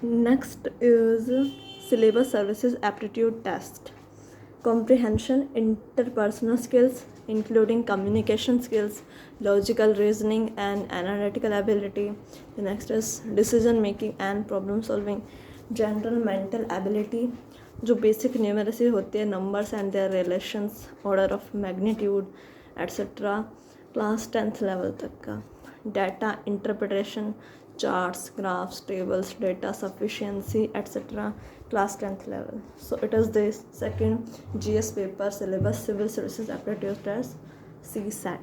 Next is syllabus services aptitude test. Comprehension, interpersonal skills, including communication skills, logical reasoning, and analytical ability. The next is decision making and problem solving. General mental ability, जो basic numeracy होती है, numbers and their relations, order of magnitude etcetera, class 10th level तक का. Data interpretation, charts, graphs, tables, data sufficiency, etc. class 10th level. So it is the second GS paper syllabus, civil services aptitude test, CSAT.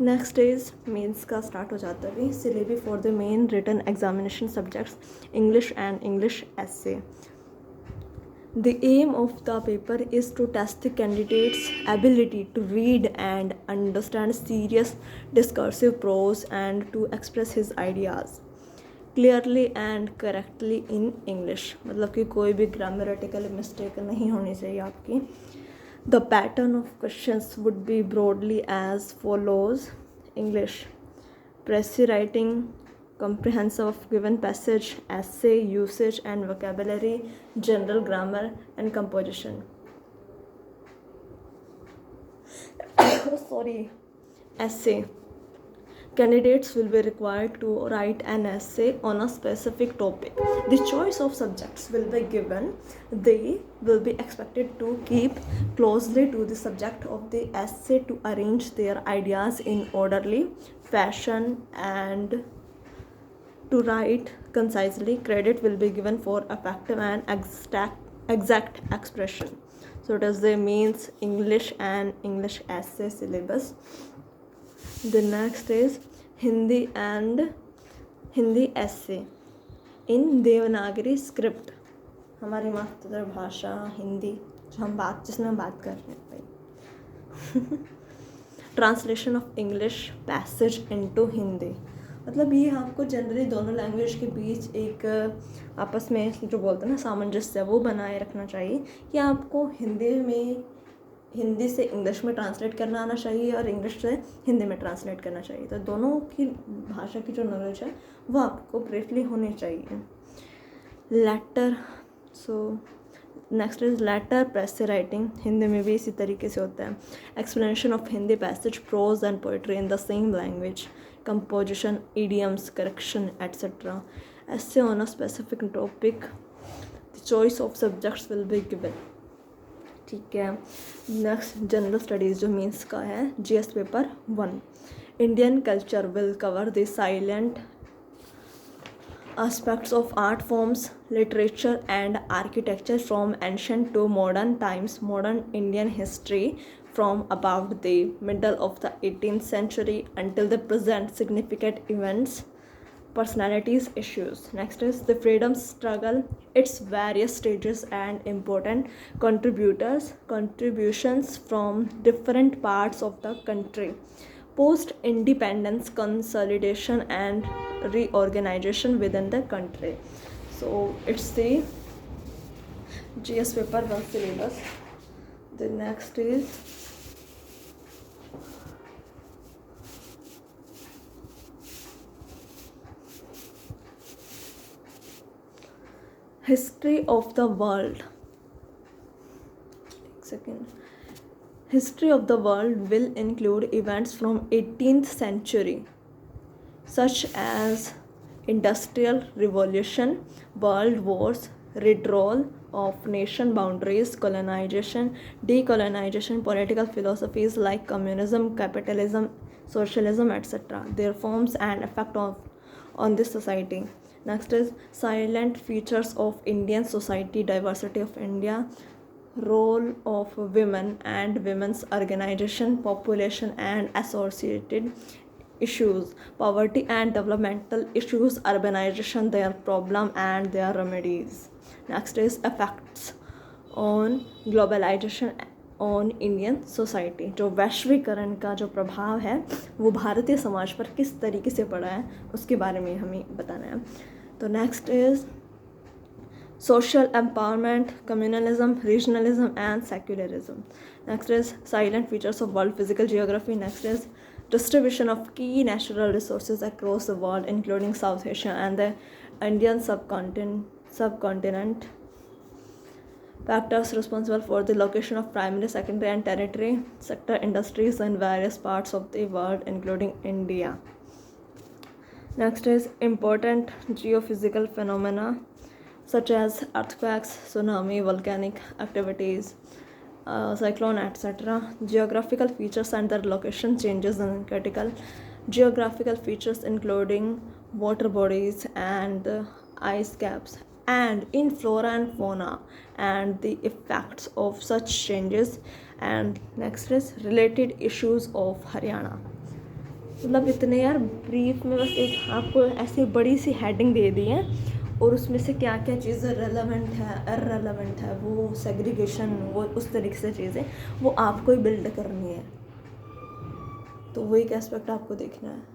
Next is mains का start हो जाता है अभी. Syllabi for the main written examination subjects English and English essay. The aim of the paper is to test the candidate's ability to read and understand serious discursive prose and to express his ideas clearly and correctly in English. मतलब कि कोई भी grammatical mistake नहीं होनी चाहिए आपकी. The pattern of questions would be broadly as follows. English, précis writing, comprehension of given passage, essay, usage and vocabulary, general grammar and composition. Sorry. Essay. Candidates will be required to write an essay on a specific topic. The choice of subjects will be given. They will be expected to keep closely to the subject of the essay to arrange their ideas in orderly fashion and to write concisely. Credit will be given for effective and exact expression. So it is the means English and English essay syllabus. The next is Hindi and Hindi essay in Devanagari script. हमारी मातृभाषा हिंदी जो हम जिसमें हम बात कर रहे हैं भाई. Translation of English passage into Hindi. मतलब ये आपको जनरली दोनों लैंग्वेज के बीच एक आपस में जो बोलते हैं ना सामंजस्य, वो बनाए रखना चाहिए कि आपको हिंदी से इंग्लिश में ट्रांसलेट करना आना चाहिए और इंग्लिश से हिंदी में ट्रांसलेट करना चाहिए. तो दोनों की भाषा की जो नॉलेज है वो आपको ब्रीफली होनी चाहिए. Letter. So next is letter press writing. Hindi में भी इसी तरीके से होता है. Explanation of Hindi passage, prose and poetry in the same language, composition, idioms, correction etcetera. Essay on a specific topic. The choice of subjects will be given. ठीक है. Next general studies जो मीन्स का है, GS paper 1. Indian culture will cover the salient aspects of art forms, literature and architecture from ancient to modern times. Modern Indian history from about the middle of the 18th century until the present. Significant events, personalities, issues. Next is the freedom struggle, its various stages and important contributions from different parts of the country. Post-independence consolidation and reorganization within the country. So it's the GS paper 1 syllabus. The next is history of the world. Second. History of the world will include events from 18th century such as Industrial Revolution, World Wars, withdrawal of nation boundaries, colonization, decolonization, political philosophies like communism, capitalism, socialism, etc. Their forms and effect on this society. Next is silent features of Indian society, diversity of India, role of women and women's organization, population and associated issues, poverty and developmental issues, urbanization, their problem and their remedies. Next is effects on globalization on Indian society. जो वैश्वीकरण का जो प्रभाव है वो भारतीय समाज पर किस तरीके से पड़ा है उसके बारे में हमें बताना है. तो next is social empowerment, communalism, regionalism and secularism. Next is silent features of world physical geography. Next is distribution of key natural resources across the world including South Asia and the Indian subcontinent. Factors responsible for the location of primary, secondary, and tertiary sector industries in various parts of the world, including India. Next is important geophysical phenomena such as earthquakes, tsunami, volcanic activities, cyclone, etc. Geographical features and their location changes in critical geographical features including water bodies and ice caps, and in flora and fauna and the effects of such changes. And next is related issues of Haryana. मतलब इतने यार brief में बस एक आपको ऐसी बड़ी सी heading दे दी है और उसमें से क्या क्या चीज़ें रेलेवेंट है, इररेलेवेंट है, वो सेग्रीगेशन, वो उस तरीके से चीज़ें वो आपको ही बिल्ड करनी है, तो वही एक एस्पेक्ट आपको देखना है.